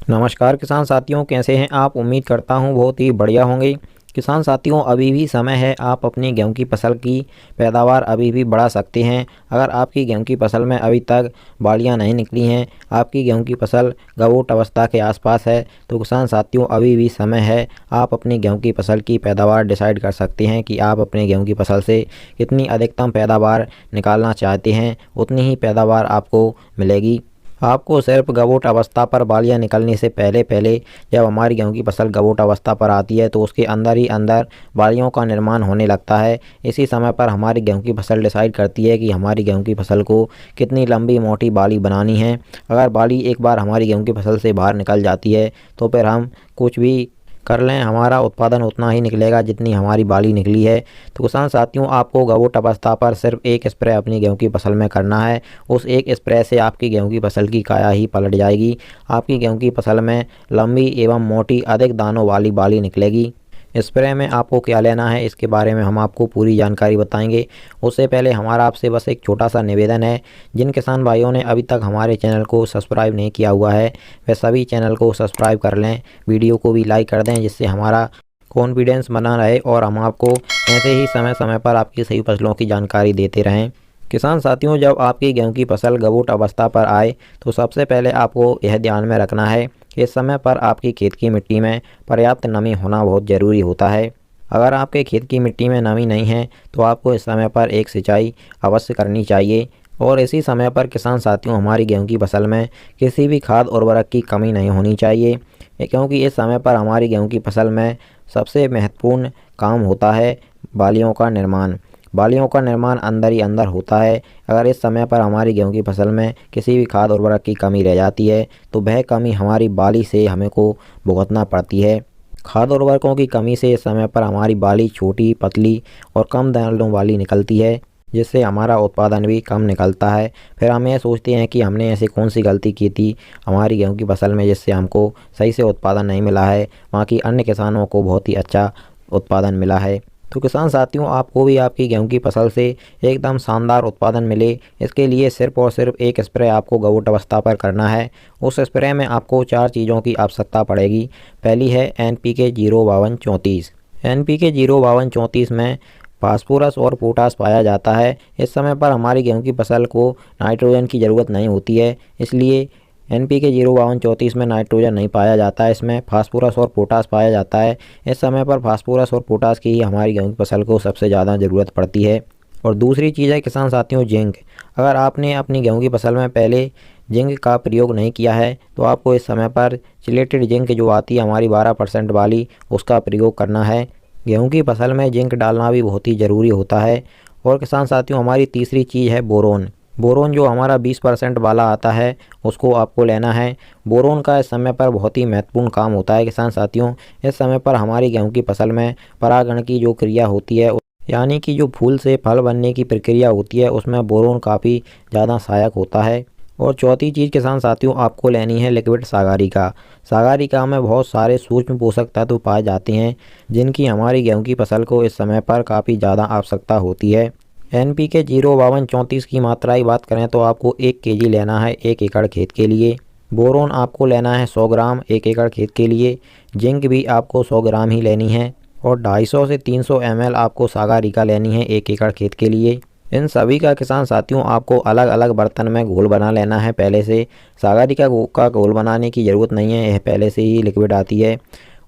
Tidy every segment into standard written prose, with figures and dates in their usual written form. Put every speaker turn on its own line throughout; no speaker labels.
नमस्कार किसान साथियों, कैसे हैं आप। उम्मीद करता हूं बहुत ही बढ़िया होंगे। किसान साथियों, अभी भी समय है, आप अपनी गेहूं की फसल की पैदावार अभी भी बढ़ा सकते हैं। अगर आपकी गेहूं की फसल में अभी तक बालियां नहीं निकली हैं, आपकी गेहूं की फसल गवोट अवस्था के आसपास है, तो किसान साथियों अभी भी समय है। आप अपनी गेहूं की फसल की पैदावार डिसाइड कर सकते हैं कि आप अपने गेहूँ की फसल से कितनी अधिकतम पैदावार निकालना चाहते हैं, उतनी ही पैदावार आपको मिलेगी। आपको सिर्फ गवोट अवस्था पर बालियां निकलने से पहले पहले जब हमारी गेहूं की फसल गवोट अवस्था पर आती है तो उसके अंदर ही अंदर बालियों का निर्माण होने लगता है। इसी समय पर हमारी गेहूं की फसल डिसाइड करती है कि हमारी गेहूं की फसल को कितनी लंबी मोटी बाली बनानी है। अगर बाली एक बार हमारी गेहूं की फसल से बाहर निकल जाती है तो फिर हम कुछ भी कर लें, हमारा उत्पादन उतना ही निकलेगा जितनी हमारी बाली निकली है। तो किसान साथियों, आपको गवोट अवस्था पर सिर्फ एक स्प्रे अपनी गेहूं की फसल में करना है। उस एक स्प्रे से आपकी गेहूं की फसल की काया ही पलट जाएगी। आपकी गेहूं की फसल में लंबी एवं मोटी अधिक दानों वाली बाली निकलेगी। स्प्रे में आपको क्या लेना है, इसके बारे में हम आपको पूरी जानकारी बताएंगे। उससे पहले हमारा आपसे बस एक छोटा सा निवेदन है। जिन किसान भाइयों ने अभी तक हमारे चैनल को सब्सक्राइब नहीं किया हुआ है, वे सभी चैनल को सब्सक्राइब कर लें, वीडियो को भी लाइक कर दें, जिससे हमारा कॉन्फिडेंस बना रहे और हम आपको ऐसे ही समय समय पर आपकी सही फसलों की जानकारी देते रहें। किसान साथियों, जब आपकी गेहूं की फसल गवोट अवस्था पर आए तो सबसे पहले आपको यह ध्यान में रखना है कि इस समय पर आपकी खेत की मिट्टी में पर्याप्त नमी होना बहुत ज़रूरी होता है। अगर आपके खेत की मिट्टी में नमी नहीं है तो आपको इस समय पर एक सिंचाई अवश्य करनी चाहिए। और इसी समय पर किसान साथियों, हमारी गेहूं की फसल में किसी भी खाद उर्वरक की कमी नहीं होनी चाहिए, क्योंकि इस समय पर हमारी गेहूं की फसल में सबसे महत्वपूर्ण काम होता है बालियों का निर्माण। बालियों का निर्माण अंदर ही अंदर होता है। अगर इस समय पर हमारी गेहूं की फसल में किसी भी खाद उर्वरक की कमी रह जाती है तो वह कमी हमारी बाली से हमें को भुगतना पड़ती है। खाद उर्वरकों की कमी से इस समय पर हमारी बाली छोटी, पतली और कम दानों वाली निकलती है, जिससे हमारा उत्पादन भी कम निकलता है। फिर हम ये सोचते हैं कि हमने ऐसी कौन सी गलती की थी हमारी गेहूं की फसल में जिससे हमको सही से उत्पादन नहीं मिला है, बाकी अन्य किसानों को बहुत ही अच्छा उत्पादन मिला है। तो किसान साथियों, आपको भी आपकी गेहूं की फसल से एकदम शानदार उत्पादन मिले, इसके लिए सिर्फ और सिर्फ एक स्प्रे आपको गवोट अवस्था पर करना है। उस स्प्रे में आपको 4 चीज़ों की आवश्यकता पड़ेगी। पहली है NPK 05234। NPK 05234 में फास्फोरस और पोटास पाया जाता है। इस समय पर हमारी गेहूं की फसल को नाइट्रोजन की ज़रूरत नहीं होती है, इसलिए NPK 05234 में नाइट्रोजन नहीं पाया जाता है, इसमें फास्फोरस और पोटास पाया जाता है। इस समय पर फास्फोरस और पोटास की ही हमारी गेहूं की फसल को सबसे ज़्यादा ज़रूरत पड़ती है। और दूसरी चीज़ है किसान साथियों, जिंक। अगर आपने अपनी गेहूं की फसल में पहले जिंक का प्रयोग नहीं किया है तो आपको इस समय पर चिलेटेड जिंक जो आती है हमारी 12% वाली, उसका प्रयोग करना है। गेहूं की फसल में जिंक डालना भी बहुत ही ज़रूरी होता है। और किसान साथियों, हमारी तीसरी चीज़ है बोरोन। बोरोन जो हमारा 20% वाला आता है, उसको आपको लेना है। बोरोन का इस समय पर बहुत ही महत्वपूर्ण काम होता है किसान साथियों। इस समय पर हमारी गेहूं की फसल में परागण की जो क्रिया होती है, यानी कि जो फूल से फल बनने की प्रक्रिया होती है, उसमें बोरोन काफ़ी ज़्यादा सहायक होता है। और चौथी चीज़ किसान साथियों, आपको लेनी है लिक्विड सागारिका। सागारिका में बहुत सारे सूक्ष्म पोषक तत्व पाए जाते हैं, जिनकी हमारी गेहूं की फसल को इस समय पर काफ़ी ज़्यादा आवश्यकता होती है। NPK 05234 की मात्रा की बात करें तो आपको 1 kg लेना है 1 एकड़ खेत के लिए। बोरोन आपको लेना है 100 ग्राम 1 एकड़ खेत के लिए। जिंक भी आपको 100 ग्राम ही लेनी है। और 250 से 300 ml आपको सागारिका लेनी है 1 एकड़ खेत के लिए। इन सभी का किसान साथियों आपको अलग अलग बर्तन में घोल बना लेना है पहले से। सागारिका का घोल बनाने की ज़रूरत नहीं है, यह पहले से ही लिक्विड आती है।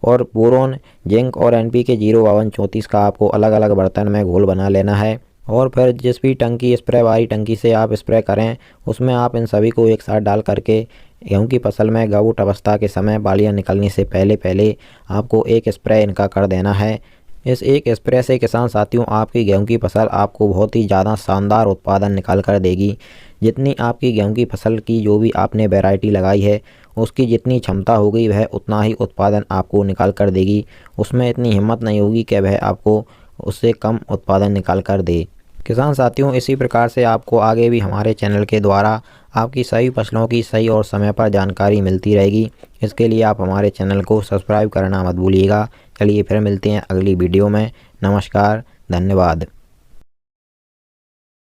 और बोरोन, जिंक और NPK 05234 का आपको अलग अलग बर्तन में घोल बना लेना है। और फिर जिस भी टंकी, स्प्रे वाली टंकी से आप स्प्रे करें, उसमें आप इन सभी को एक साथ डाल करके गेहूं की फसल में गवोट अवस्था के समय बालियां निकलने से पहले पहले आपको एक स्प्रे इनका कर देना है। इस एक स्प्रे से किसान साथियों आपकी गेहूं की फसल आपको बहुत ही ज़्यादा शानदार उत्पादन निकाल कर देगी। जितनी आपकी गेहूं की फसल की जो भी आपने वैरायटी लगाई है, उसकी जितनी क्षमता होगी वह उतना ही उत्पादन आपको निकाल कर देगी। उसमें इतनी हिम्मत नहीं होगी कि वह आपको उससे कम उत्पादन निकाल कर दे। किसान साथियों, इसी प्रकार से आपको आगे भी हमारे चैनल के द्वारा आपकी सभी फसलों की सही और समय पर जानकारी मिलती रहेगी। इसके लिए आप हमारे चैनल को सब्सक्राइब करना मत भूलिएगा। चलिए फिर मिलते हैं अगली वीडियो में। नमस्कार, धन्यवाद।